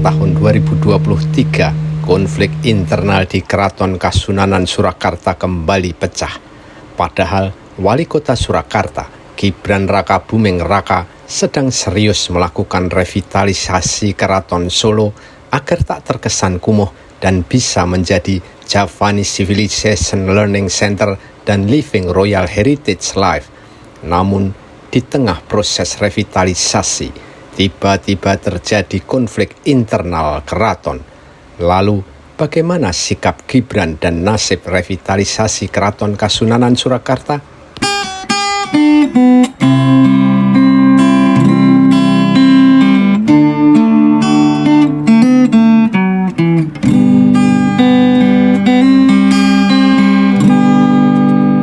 tahun 2023, konflik internal di Keraton Kasunanan Surakarta kembali pecah. Padahal Wali Kota Surakarta, Gibran Rakabuming Raka, sedang serius melakukan revitalisasi Keraton Solo agar tak terkesan kumuh dan bisa menjadi Javanese Civilization Learning Center dan Living Royal Heritage Life. Namun, di tengah proses revitalisasi, tiba-tiba terjadi konflik internal keraton. Lalu, bagaimana sikap Gibran dan nasib revitalisasi Keraton Kasunanan Surakarta?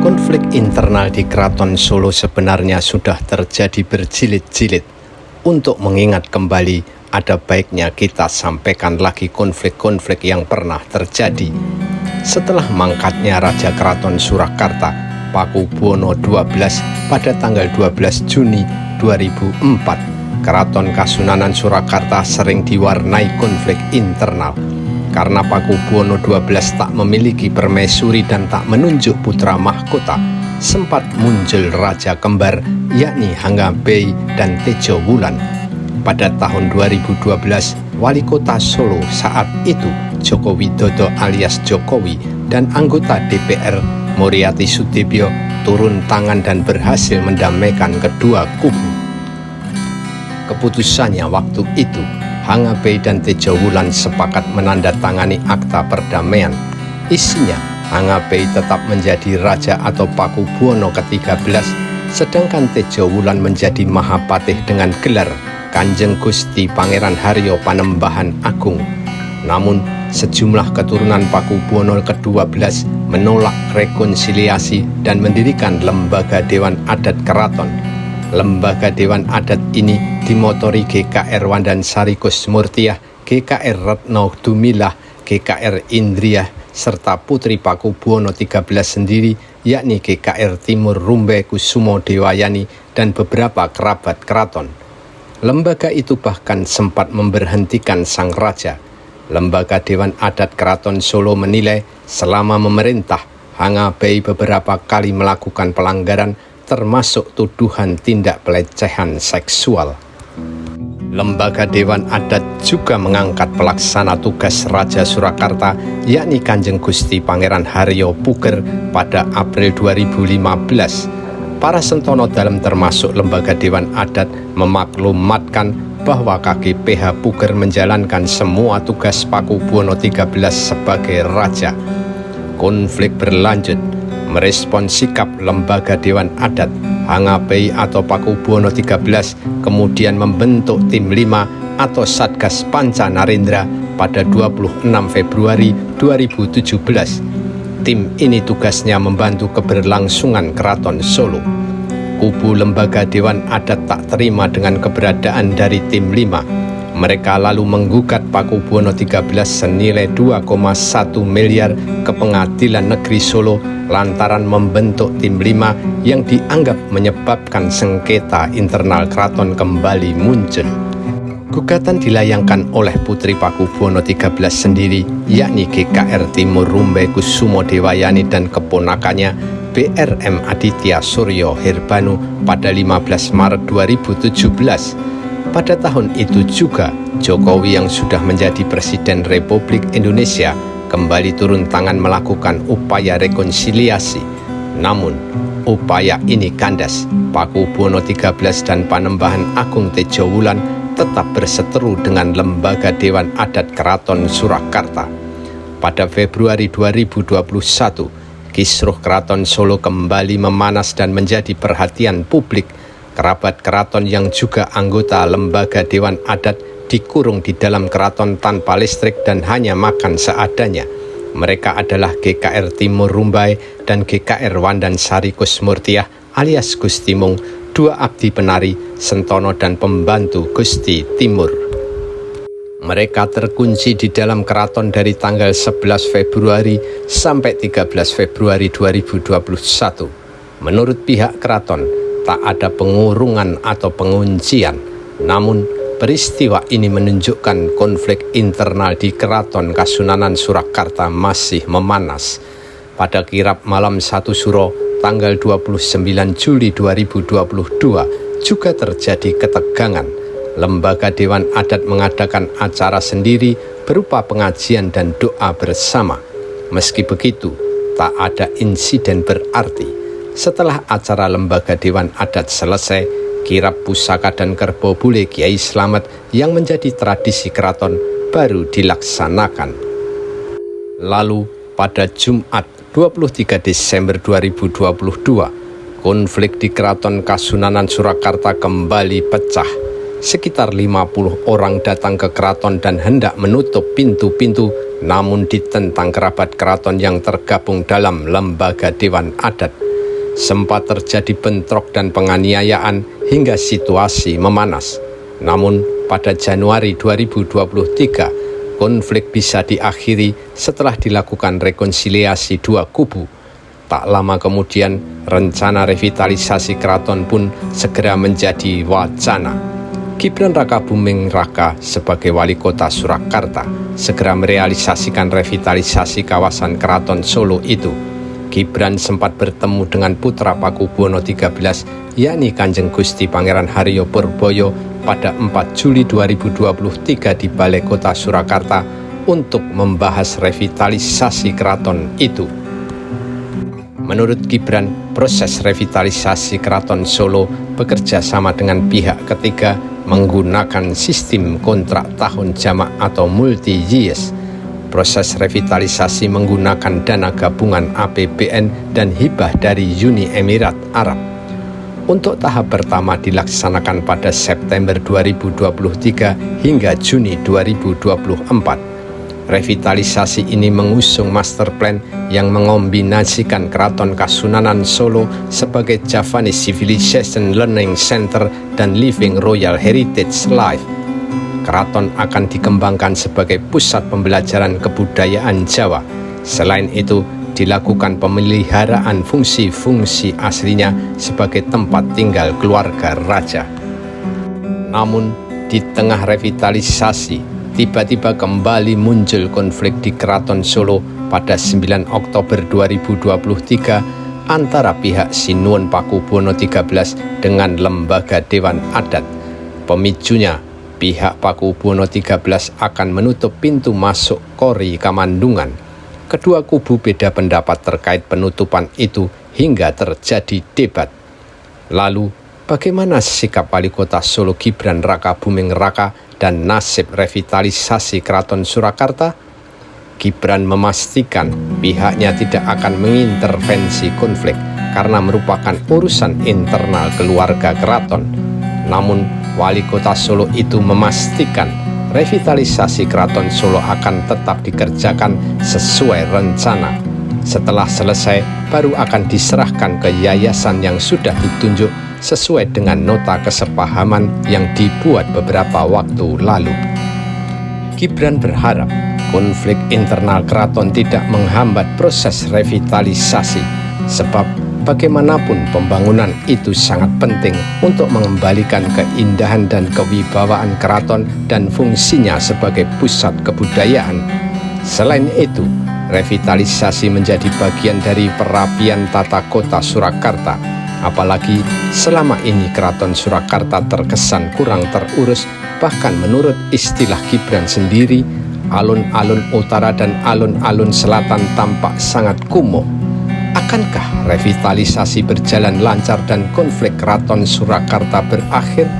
Konflik internal di Keraton Solo sebenarnya sudah terjadi berjilid-jilid. Untuk mengingat kembali, ada baiknya kita sampaikan lagi konflik-konflik yang pernah terjadi. Setelah mangkatnya Raja Keraton Surakarta, Pakubuwono XII pada tanggal 12 Juni 2004, Keraton Kasunanan Surakarta sering diwarnai konflik internal. Karena Pakubuwono XII tak memiliki permaisuri dan tak menunjuk putra mahkota, sempat muncul raja kembar yakni Hangabey dan Tejo Wulan. Pada tahun 2012, Wali Kota Solo saat itu Joko Widodo alias Jokowi dan anggota DPR Muriati Sudibyo turun tangan dan berhasil mendamaikan kedua kubu. Keputusannya waktu itu, Hangabey dan Tejo Wulan sepakat menandatangani akta perdamaian. Isinya, Hangabey tetap menjadi raja atau Pakubuwono ke-13, sedangkan Tejo Wulan menjadi Mahapatih dengan gelar Kanjeng Gusti Pangeran Haryo Panembahan Agung. Namun, sejumlah keturunan Pakubuwono ke-12 menolak rekonsiliasi dan mendirikan Lembaga Dewan Adat Keraton. Lembaga Dewan Adat ini dimotori GKR Wandansari Kusmurtiah, GKR Retno Dumilah, GKR Indriah, serta Putri Pakubuwono XIII sendiri, yakni GKR Timur Rumbe Kusumo Dewayani dan beberapa kerabat keraton. Lembaga itu bahkan sempat memberhentikan sang raja. Lembaga Dewan Adat Keraton Solo menilai selama memerintah, Hangabey beberapa kali melakukan pelanggaran termasuk tuduhan tindak pelecehan seksual. Lembaga Dewan Adat juga mengangkat pelaksana tugas Raja Surakarta yakni Kanjeng Gusti Pangeran Haryo Puger pada April 2015. Para sentono dalam termasuk Lembaga Dewan Adat memaklumatkan bahwa KGPH Puger menjalankan semua tugas Pakubuwono XIII sebagai raja. Konflik berlanjut. Merespon sikap Lembaga Dewan Adat, Hangabey atau Pakubuwono XIII kemudian membentuk Tim 5 atau Satgas Panca Narendra pada 26 Februari 2017. Tim ini tugasnya membantu keberlangsungan Keraton Solo. Kubu Lembaga Dewan Adat tak terima dengan keberadaan dari Tim 5. Mereka lalu menggugat Pakubuwono XIII senilai 2,1 miliar ke Pengadilan Negeri Solo lantaran membentuk Tim 5 yang dianggap menyebabkan sengketa internal keraton kembali muncul. Gugatan dilayangkan oleh Putri Pakubuwono XIII sendiri, yakni GKR Timur Rumbe Kusumo Dewayani dan keponakannya BRM Aditya Suryo Herbanu pada 15 Maret 2017. Pada tahun itu juga, Jokowi yang sudah menjadi Presiden Republik Indonesia kembali turun tangan melakukan upaya rekonsiliasi. Namun, upaya ini kandas. Pakubuwono XIII dan Panembahan Agung Tejo Wulan tetap berseteru dengan Lembaga Dewan Adat Keraton Surakarta. Pada Februari 2021, kisruh Keraton Solo kembali memanas dan menjadi perhatian publik. Kerabat keraton yang juga anggota Lembaga Dewan Adat dikurung di dalam keraton tanpa listrik dan hanya makan seadanya. Mereka adalah GKR Timur Rumbai dan GKR Wandansari Kusmurtiah alias Gusti Mung, dua abdi penari, sentono dan pembantu Gusti Timur. Mereka terkunci di dalam keraton dari tanggal 11 Februari sampai 13 Februari 2021. Menurut pihak keraton, tak ada pengurungan atau penguncian, namun Peristiwa ini menunjukkan konflik internal di Keraton Kasunanan Surakarta masih memanas. Pada kirab malam 1 Suro tanggal 29 Juli 2022 juga terjadi ketegangan. Lembaga Dewan Adat mengadakan acara sendiri berupa pengajian dan doa bersama. Meski begitu, tak ada insiden berarti. Setelah acara Lembaga Dewan Adat selesai, kirab pusaka dan kerbau bule Kiai Slamet yang menjadi tradisi keraton baru dilaksanakan. Lalu pada Jumat 23 Desember 2022, konflik di Keraton Kasunanan Surakarta kembali pecah. Sekitar 50 orang datang ke keraton dan hendak menutup pintu-pintu, namun ditentang kerabat keraton yang tergabung dalam Lembaga Dewan Adat. Sempat terjadi bentrok dan penganiayaan hingga situasi memanas. Namun pada Januari 2023, konflik bisa diakhiri setelah dilakukan rekonsiliasi dua kubu. Tak lama kemudian, rencana revitalisasi keraton pun segera menjadi wacana. Gibran Rakabuming Raka sebagai wali kota Surakarta segera merealisasikan revitalisasi kawasan Keraton Solo itu. Gibran sempat bertemu dengan putra Pakubuwono XIII, yakni Kanjeng Gusti Pangeran Haryo Purboyo pada 4 Juli 2023 di Balai Kota Surakarta untuk membahas revitalisasi keraton itu. Menurut Gibran, proses revitalisasi Keraton Solo bekerja sama dengan pihak ketiga menggunakan sistem kontrak tahun jamak atau multi-years. Proses revitalisasi menggunakan dana gabungan APBN dan hibah dari Uni Emirat Arab. Untuk tahap pertama dilaksanakan pada September 2023 hingga Juni 2024. Revitalisasi ini mengusung master plan yang mengombinasikan Keraton Kasunanan Solo sebagai Javanese Civilization Learning Center dan Living Royal Heritage Life. Keraton akan dikembangkan sebagai pusat pembelajaran kebudayaan Jawa. Selain itu, dilakukan pemeliharaan fungsi-fungsi aslinya sebagai tempat tinggal keluarga raja. Namun, di tengah revitalisasi, tiba-tiba kembali muncul konflik di Keraton Solo pada 9 Oktober 2023 antara pihak Sinuwun Pakubuwono XIII dengan Lembaga Dewan Adat. Pemicunya, pihak Pakubuwono XIII akan menutup pintu masuk Kori Kamandungan. Kedua kubu beda pendapat terkait penutupan itu hingga terjadi debat. Lalu, bagaimana sikap Wali Kota Solo Gibran Rakabuming Raka dan nasib revitalisasi Keraton Surakarta? Gibran memastikan pihaknya tidak akan mengintervensi konflik karena merupakan urusan internal keluarga keraton. Namun, Wali Kota Solo itu memastikan revitalisasi Keraton Solo akan tetap dikerjakan sesuai rencana. Setelah selesai, baru akan diserahkan ke yayasan yang sudah ditunjuk sesuai dengan nota kesepahaman yang dibuat beberapa waktu lalu. Gibran berharap konflik internal keraton tidak menghambat proses revitalisasi, sebab bagaimanapun pembangunan itu sangat penting untuk mengembalikan keindahan dan kewibawaan keraton dan fungsinya sebagai pusat kebudayaan. Selain itu, revitalisasi menjadi bagian dari perapian tata kota Surakarta. Apalagi selama ini Keraton Surakarta terkesan kurang terurus, bahkan menurut istilah Gibran sendiri, alun-alun utara dan alun-alun selatan tampak sangat kumuh. Akankah revitalisasi berjalan lancar dan konflik Keraton Surakarta berakhir?